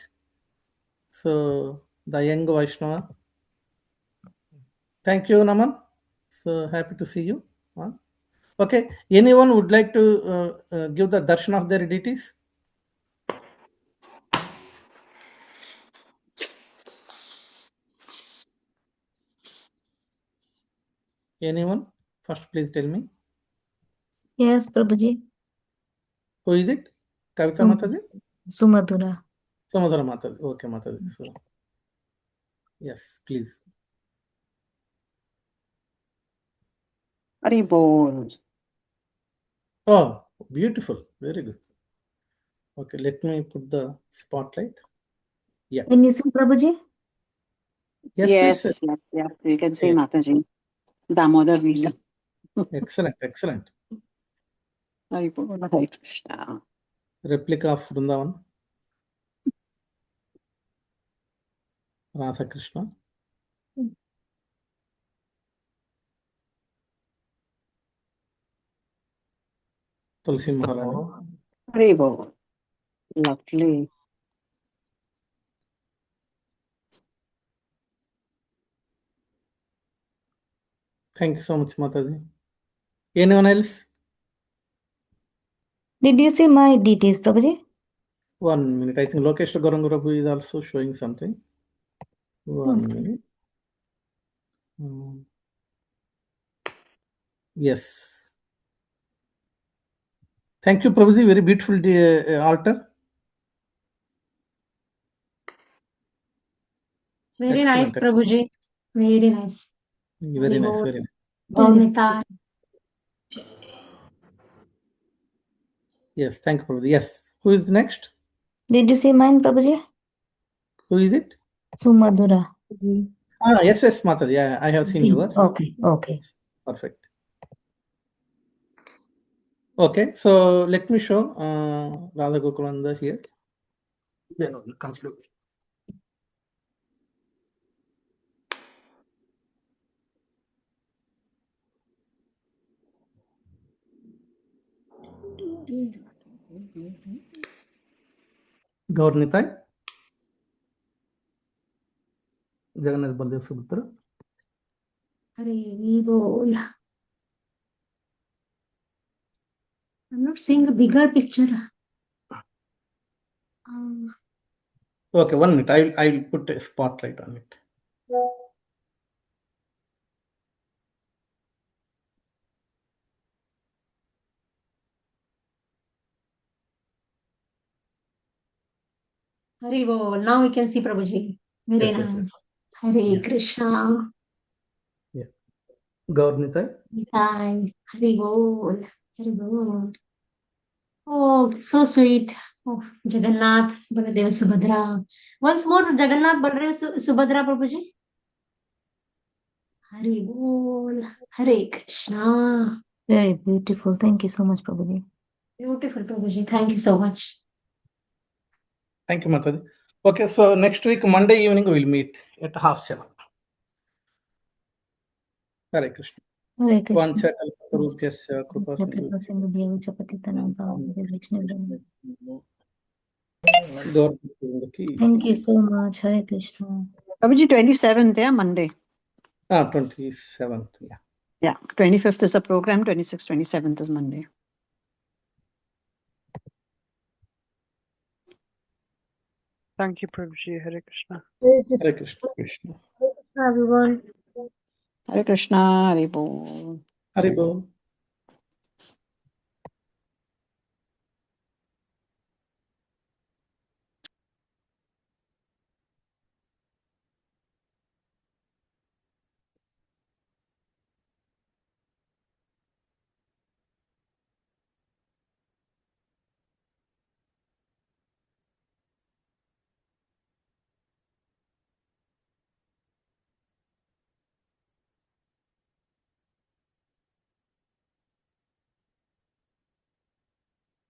So, the young Vaishnava. Thank you, Naman. So happy to see you. Okay. Anyone would like to give the darshan of their deities? Anyone? First, please tell me. Yes, Prabhuji. Who is it? Kavita Sum- Mataji? Sumadhura. Samudra Mataji. Okay, Mataji. So, yes, please. Hari Bol. Oh, beautiful. Very good. Okay, let me put the spotlight. Yeah. Can you see, Prabhuji? Yes. Yeah. You can say Yeah. Mataji. Damodar Leela. Excellent. Hari Bol. Hare Krishna. Replica of Vrindavan. Radha Krishna. Tulsi Maharani. Haribo. Lovely. Thank you so much, Mataji. Anyone else? Did you see my details, Prabhuji? 1 minute. I think Lokesh Gorangurabu is also showing something. 1 minute. Yes. Thank you, Prabhuji. Very beautiful altar. Very Excellent, nice, Prabhuji. Very nice. Very nice, very nice. Bhavnita. Yes, thank you, Prabhuji. Yes. Who is next? Did you see mine, Prabhuji? Who is it? Sumadura. Yes, Mataji. Yeah, I have seen yours. Okay. Perfect. Okay, so let me show Radha Gokulanda here. Then we'll conclude. Gaurnitai, Jagannath Baldev Subhadra. Hare Bol. I'm not seeing a bigger picture. Okay, 1 minute. I'll put a spotlight on it. Hare Bol. Now we can see Prabhuji. Very Yes, nice. yes. Hare Yeah. Krishna. Yeah. Gaurnitai. Hi. Hare Bol. Hare Bol. Oh, so sweet. Oh, Jagannath, Baladev, Subhadra. Once more, Jagannath, Baladev, Subhadra, Prabhuji. Hare Bol. Hare Krishna. Very beautiful. Thank you so much, Prabhuji. Beautiful, Prabhuji. Thank you so much. Thank you, Mataji. Okay, so next week, Monday evening, we'll meet at 6:30. Hare Krishna. Hare Krishna. Vancha kalpatarubhyasya kripa Kripa sindhu bhyo patitanam pavanam. Thank you so much. Hare Krishna. Prabhuji, 27th, yeah, Monday. 27th, yeah. Yeah, 25th is the program, 26th, 27th is Monday. Thank you, Prabhuji. Hare Krishna. Hare Krishna. Everyone. Hare Krishna, Hare Bol. Hare Bol.